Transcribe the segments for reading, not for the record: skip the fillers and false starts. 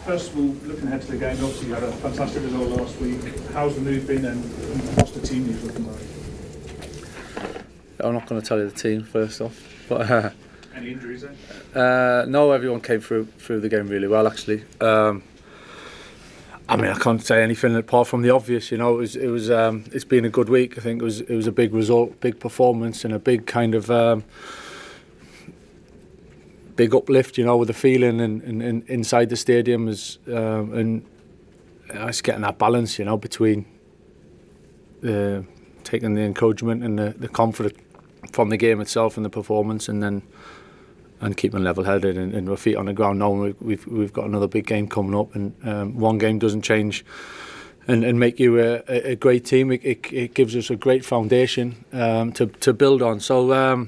First of all, looking ahead to the game, obviously you had a fantastic result last week. How's the mood been and what's the team news looking like? I'm not going to tell you the team first off, but any injuries then? No, everyone came through the game really well actually. I mean, I can't say anything apart from the obvious. You know, it's been a good week. I think it was a big result, big performance, and a big kind of big uplift. You know, with the feeling and inside the stadium and it's getting that balance. You know, between taking the encouragement and the confidence from the game itself and the performance, and keeping level-headed and our feet on the ground, knowing we've got another big game coming up, and one game doesn't change and make you a great team. It gives us a great foundation to build on. So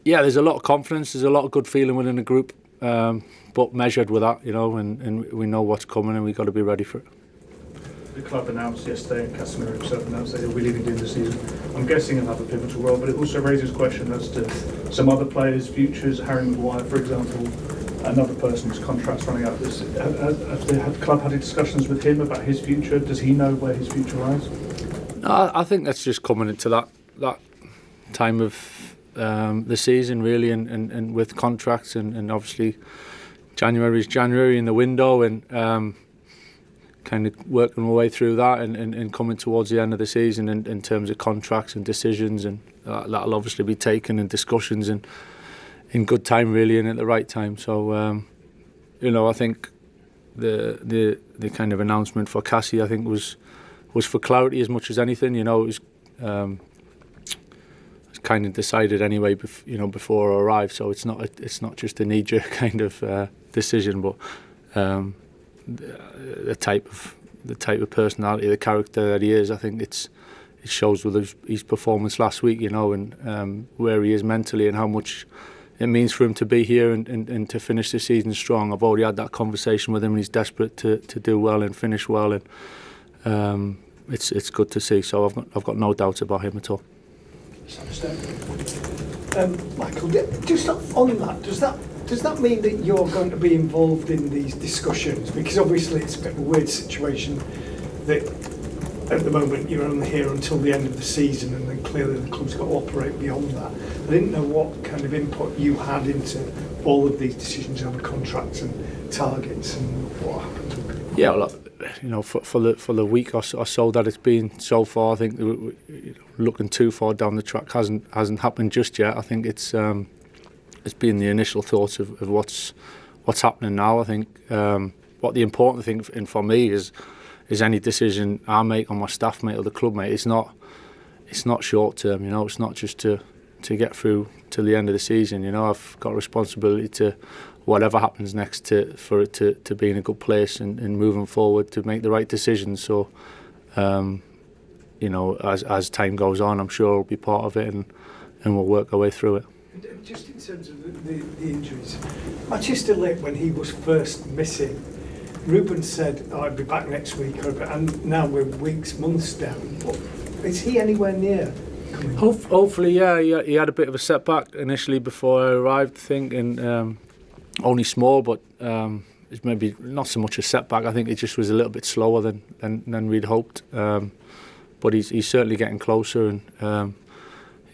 yeah, there's a lot of confidence, there's a lot of good feeling within the group, but measured with that, you know, and we know what's coming and we've got to be ready for it. The club announced yesterday, and Casemiro himself announced that he'll be leaving during the season. I'm guessing he'll have a pivotal role, but it also raises question as to some other players' futures. Harry Maguire, for example, another person whose contract's running out. Have the club had discussions with him about his future? Does he know where his future lies? I think that's just coming into that time of the season, really, and with contracts, and obviously January is January in the window, and kind of working my way through that and coming towards the end of the season in terms of contracts and decisions, and that'll obviously be taken in discussions and in good time, really, and at the right time. So you know, I think the kind of announcement for Cassie, I think was for clarity as much as anything. You know, it was kind of decided anyway, before I arrived. So it's not just a knee-jerk kind of decision, but the type of personality, the character that he is, I think it shows with his performance last week, you know, and where he is mentally and how much it means for him to be here and to finish the season strong. I've already had that conversation with him, and he's desperate to do well and finish well, and it's good to see. So I've got no doubt about him at all. Michael, just on that, does that mean that you're going to be involved in these discussions? Because obviously it's a bit of a weird situation that at the moment you're only here until the end of the season, and then clearly the club's got to operate beyond that. I didn't know what kind of input you had into all of these decisions over contracts and targets and what happened. Yeah, well, you know, for the week or so that it's been so far, I think looking too far down the track hasn't happened just yet. I think it's been the initial thoughts of what's happening now. I think what the important thing for me is any decision I make on my staff mate or the club mate. It's not short term. You know, it's not just to get through till the end of the season. You know, I've got a responsibility to whatever happens next for it to be in a good place and moving forward to make the right decisions. So you know, as time goes on, I'm sure I'll be part of it and we'll work our way through it. Just in terms of the injuries, Manchester Lake, when he was first missing, Ruben said, I'd be back next week, and now we're weeks, months down. Is he anywhere near coming? Hopefully, yeah. He had a bit of a setback initially before I arrived, I think, and only small, but it's maybe not so much a setback. I think it just was a little bit slower than we'd hoped. But he's certainly getting closer, and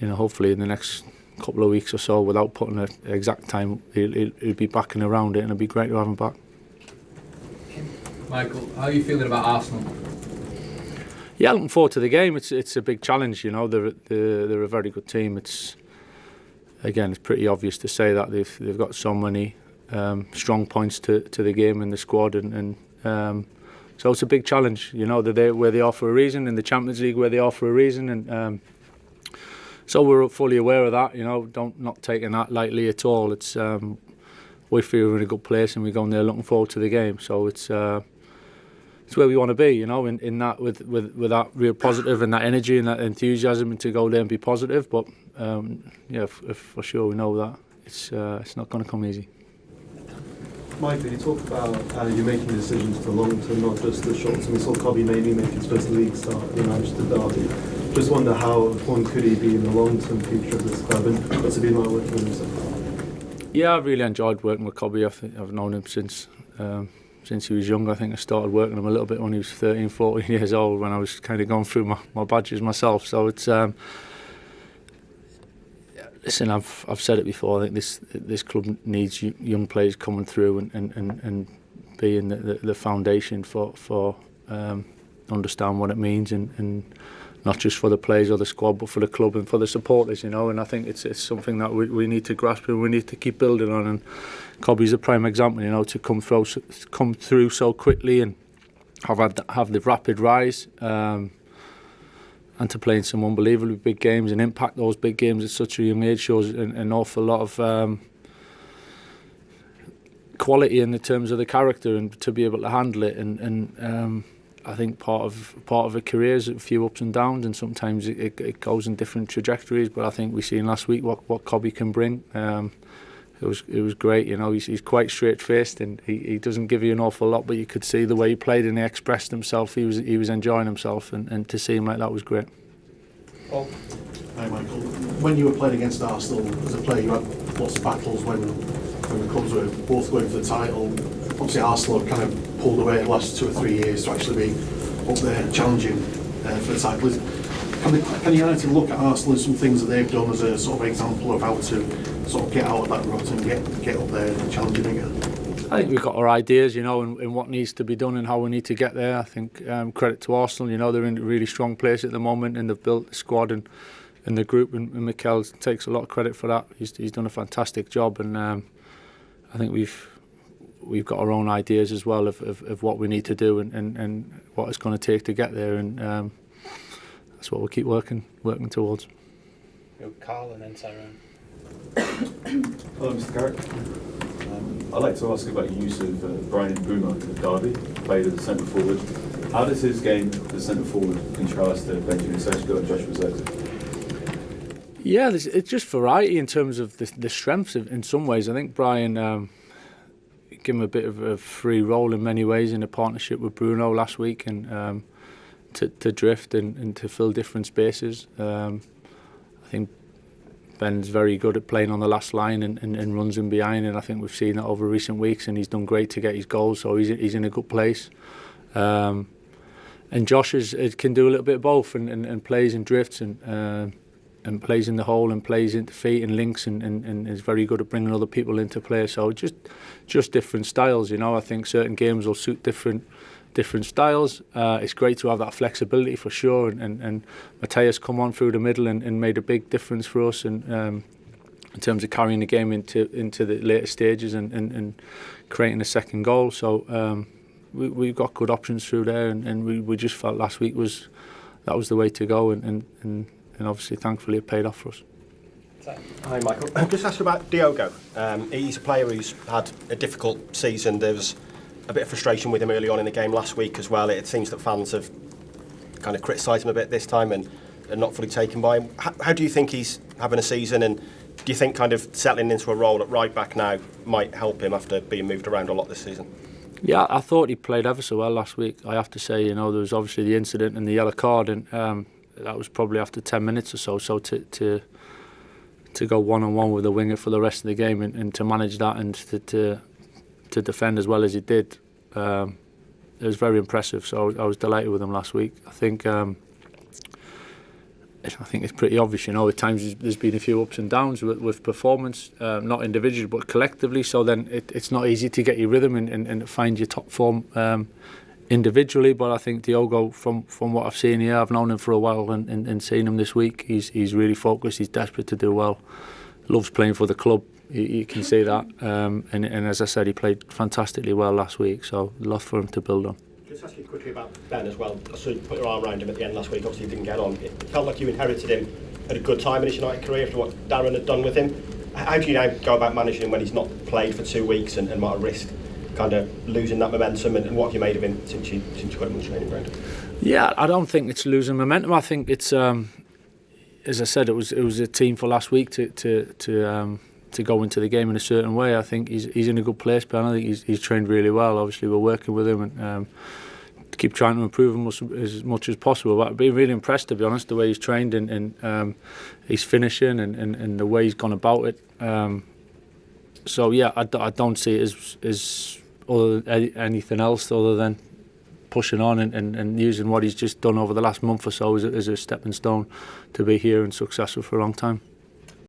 you know, hopefully in the next couple of weeks or so, without putting an exact time, he'll be back and around it, and it'll be great to have him back. Michael, how are you feeling about Arsenal? Yeah, looking forward to the game. It's a big challenge, you know. They're a very good team. It's pretty obvious to say that they've got so many strong points to the game in the squad, and so it's a big challenge. You know, they're there where they are for a reason, in the Champions League where they are for a reason, and so we're fully aware of that. You know, not taking that lightly at all. It's we feel we're in a good place, and we're going there looking forward to the game. So it's where we want to be. You know, in that with that real positive and that energy and that enthusiasm, and to go there and be positive. But yeah, for sure we know that it's not going to come easy. Michael, you talk about you making decisions for the long term, not just the short term. We saw Cobby mainly make his first league start in the Manchester derby. Just wonder how important could he be in the long term future of this club, and what's it been like working with him so far? Yeah, I've really enjoyed working with Cobby. I've known him since since he was young. I think I started working him a little bit when he was 13, 14 years old, when I was kind of going through my badges myself. So it's listen, I've said it before. I think this club needs young players coming through and being the foundation for understand what it means, and not just for the players or the squad, but for the club and for the supporters, you know. And I think it's something that we need to grasp and we need to keep building on. And Cobby's a prime example, you know, to come through so quickly and have the rapid rise, and to play in some unbelievably big games and impact those big games at such a young age shows an awful lot of quality in the terms of the character, and to be able to handle it. And I think part of a career is a few ups and downs, and sometimes it goes in different trajectories. But I think we seen last week what Cobby can bring. It was great, you know. He's quite straight-faced, and he doesn't give you an awful lot, but you could see the way he played and he expressed himself. He was enjoying himself, and to see him like that was great. Paul. Hi Michael. When you were playing against Arsenal as a player, you had lots of battles when the clubs were both going for the title. Obviously Arsenal have kind of pulled away the last 2 or 3 years to actually be up there challenging for the title. Can United look at Arsenal and some things that they've done as a sort of example of how to sort of get out of that rut and get up there and challenging again? I think we've got our ideas, you know, and what needs to be done and how we need to get there. I think credit to Arsenal, you know, they're in a really strong place at the moment, and they've built the squad and the group, and Mikel takes a lot of credit for that. He's done a fantastic job, and I think we've got our own ideas as well of what we need to do and what it's going to take to get there, and that's what we'll keep working towards. Carl and then Tyrone. Hello, Mr. Carrick. I'd like to ask about the use of Brian Boomer at Derby, played as a centre forward. How does his game as a centre forward contrast to Benjamin Sesko and Joshua Zirkzee? Yeah, it's just variety in terms of the strengths in some ways. I think Brian gave him a bit of a free role in many ways in a partnership with Bruno last week, and to drift and to fill different spaces. I think Ben's very good at playing on the last line and runs in behind, and I think we've seen that over recent weeks, and he's done great to get his goals, so he's in a good place. And Josh can do a little bit of both, and plays and drifts and plays in the hole and plays into feet and links, and is very good at bringing other people into play. So just different styles, you know. I think certain games will suit different styles. It's great to have that flexibility for sure, and Matthias come on through the middle and made a big difference for us, and in terms of carrying the game into the later stages and creating a second goal. So we've got good options through there, and we just felt last week that was the way to go, and obviously thankfully it paid off for us. Hi Michael. Just ask about Diogo. He's a player who's had a difficult season. There was a bit of frustration with him early on in the game last week as well. It seems that fans have kind of criticised him a bit this time and not fully taken by him. How do you think he's having a season, and do you think kind of settling into a role at right back now might help him after being moved around a lot this season? Yeah, I thought he played ever so well last week. I have to say, you know, there was obviously the incident and the yellow card, and that was probably after 10 minutes or so. So to go one-on-one with a winger for the rest of the game and to manage that and to defend as well as he did, it was very impressive. So I was delighted with him last week. I think it's pretty obvious, you know. At times there's been a few ups and downs with performance, not individually but collectively. So then it's not easy to get your rhythm and find your top form individually. But I think Diogo, from what I've seen here, I've known him for a while, and seeing him this week, he's really focused. He's desperate to do well. Loves playing for the club. You can see that, and as I said, he played fantastically well last week, so a lot for him to build on. Just ask you quickly about Ben as well. I saw you put your arm around him at the end last week. Obviously, he didn't get on. It felt like you inherited him at a good time in his United career after what Darren had done with him. How do you now go about managing him when he's not played for 2 weeks and might risk kind of losing that momentum? And what have you made of him since you got him on the training ground? Yeah, I don't think it's losing momentum. I think it's, as I said, it was a team for last week to go into the game in a certain way. I think he's in a good place, but I think he's trained really well. Obviously, we're working with him and keep trying to improve him as much as possible. But I've been really impressed, to be honest, the way he's trained and he's finishing and the way he's gone about it. So yeah, I don't see it as anything else other than pushing on and using what he's just done over the last month or so as a stepping stone to be here and successful for a long time.